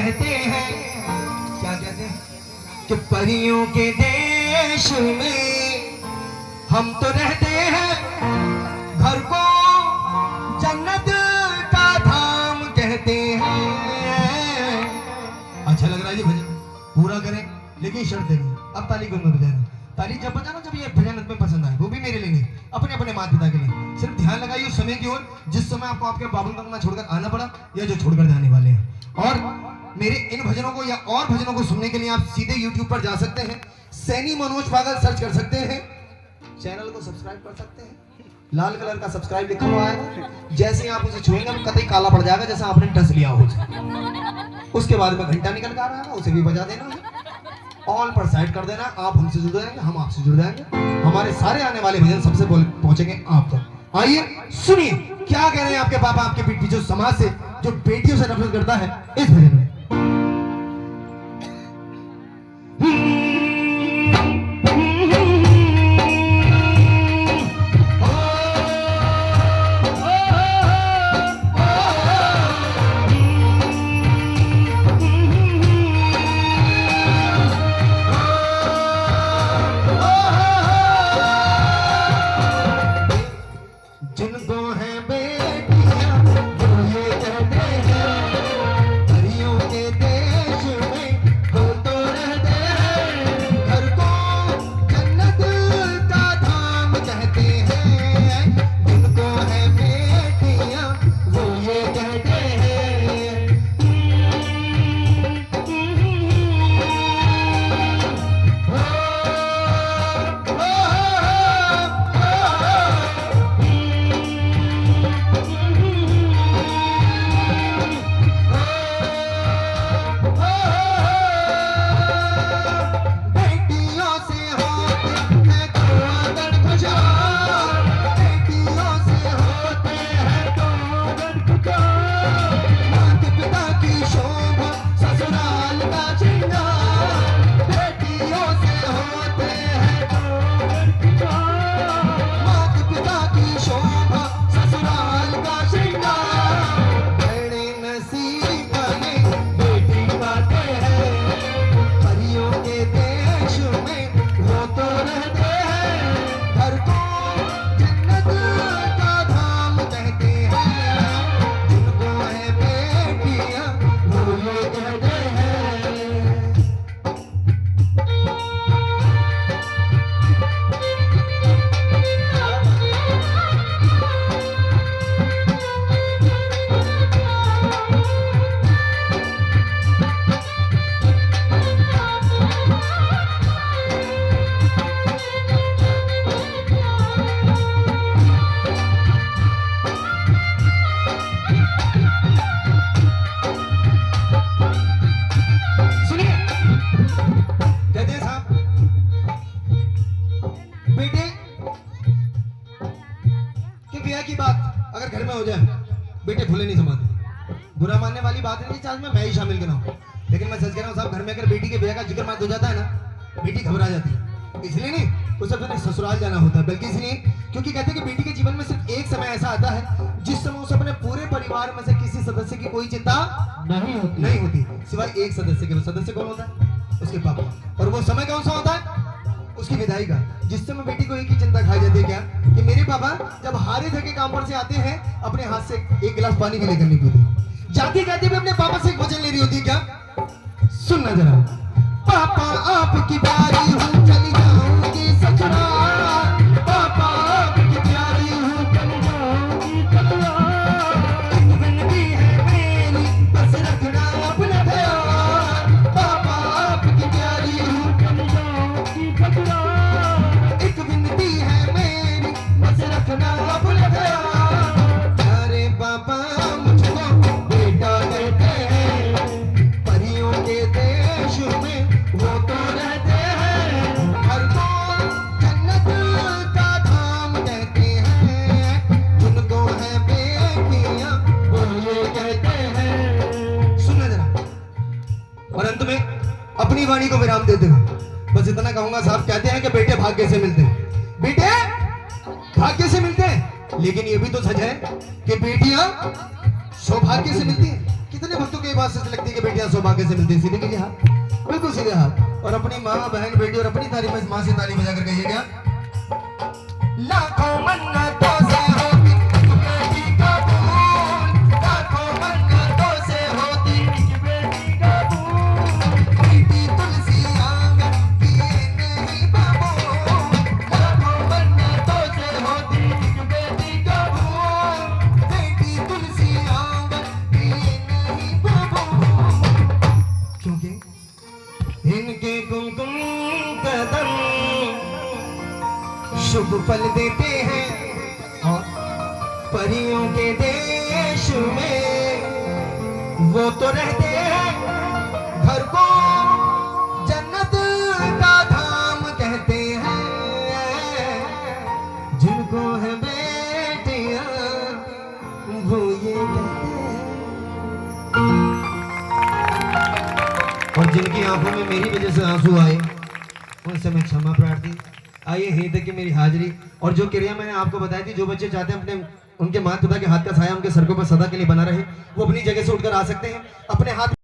कहते हैं, क्या कहते हैं कि परियों के देश में हम तो रहते हैं, घर को जन्नत का धाम कहते हैं। अच्छा लग रहा है जी भजन, पूरा करें लेकिन शर्त देंगे। अब ताली कौन बजाना? ताली जब बजाना जब ये भजन में पसंद आए, वो भी मेरे लिए नहीं, अपने अपने माता पिता के लिए। सिर्फ ध्यान लगाइए उस समय की ओर जिस समय आपको आपके बाबू का छोड़कर आना पड़ा या जो छोड़कर जाने वाले हैं। और मेरे इन भजनों को या और भजनों को सुनने के लिए आप सीधे YouTube पर जा सकते हैं, सैनी मनोज पागल सर्च कर सकते हैं, चैनल को सब्सक्राइब कर सकते हैं। लाल कलर का सब्सक्राइब लिखा हुआ है, जैसे ही आप उसे छुएंगे वो कतई काला पड़ जाएगा जैसा आपने टच लिया हो। उसके बाद में घंटा निकल कर आ रहा है, उसे भी बजा देना है, ऑल पर सेट कर देना। आप हमसे जुड़ जाएंगे, हम आपसे जुड़ जाएंगे, हमारे सारे आने वाले भजन सबसे पहुंचेंगे आप तक। आइए सुनिए क्या कह रहे हैं आपके पापा आपके पीठ पीछे समाज से जो बेटियों से नफरत करता है इस भजन में। बेटे भूले नहीं समाते, बुरा मानने वाली बात नहीं, चार्ज में मैं ही शामिल कराऊं, लेकिन मैं सच कह रहा हूं साहब, घर में अगर बेटी के ब्याह का जिक्र मत हो जाता है ना, बेटी घबरा जाती है। इसलिए नहीं उसे अपने ससुराल जाना होता है, बल्कि इसलिए क्योंकि कहते हैं कि बेटी के जीवन में सिर्फ एक समय ऐसा आता है जिस समय उसे अपने पूरे परिवार में से किसी सदस्य की कोई चिंता नहीं होती सिवाय एक सदस्य के। वो सदस्य कौन होता है? उसके पापा। और वो समय कौन सा होता है? उसकी विदाई का, जिस समय बेटी को एक ही चिंता खाई जाती है, क्या कि मेरे पापा जब हारे थके काम पर से आते हैं अपने हाथ से एक गिलास पानी भी लेकर नहीं पीते, जाते जाते भी अपने पापा से एक वचन ले रही होती है, क्या? सुनना जरा। पापा आपकी प्यारी हूँ चली जाऊंगी ससुराल, पापा आपकी प्यारी हूँ चली जाऊंगी ससुराल, एक विनती है मेरी बस रखना अपना ख्याल, पापा आपकी प्यारी हूँ चली जाऊंगी ससुराल, एक विनती है मेरी बस रखना अपना ख्याल। अरे पापा मुझको बेटा कहते हैं, परियों के देश में वो तो रहते हैं, हर को जन्नत का धाम कहते हैं, जिनको है बेटियां वो ये कहते हैं। सुनना जरा। और अंत में अपनी वाणी को विराम देते हुए बस इतना कहूंगा साहब, कहते हैं कि बेटे भाग्य से मिलते हैं, बेटे भाग्य से मिलते हैं, लेकिन ये भी तो सच है कि बेटियां सौभाग्य से मिलती हैं। कितने भक्तों को ये बात सच लगती है कि बेटियां सौभाग्य से मिलती है। सीधे कीजिए हाथ, बिल्कुल सीधे हाथ, और अपनी माँ बहन बेटी और अपनी तारीफ में माँ से ताली बजा कर कहिए क्या, लाखों मन्नतों से होती बेटी कबूल, लाखों मन्नतों से होती बेटी कबूल, बेटी तुलसी आंगन पिए नहीं बबूल, लाखों मन्नतों से होती बेटी कबूल, बेटी तुलसी आंगन पिए नहीं बबूल, क्योंकि इनके कुमकुम कदम शुभ फल देते हैं और परियों के देश में वो तो रहते हैं, घर को जन्नत का धाम कहते हैं, जिनको है बेटियां वो ये कहते हैं। और जिनकी आंखों में मेरी वजह से आंसू आए उनसे मैं क्षमा प्रार्थी। आइए हे तक की मेरी हाजिरी और जो क्रिया मैंने आपको बताई थी, जो बच्चे चाहते हैं अपने उनके माता पिता के हाथ का साया उनके सर के ऊपर सदा के लिए बना रहे, वो अपनी जगह से उठकर आ सकते हैं। अपने हाथ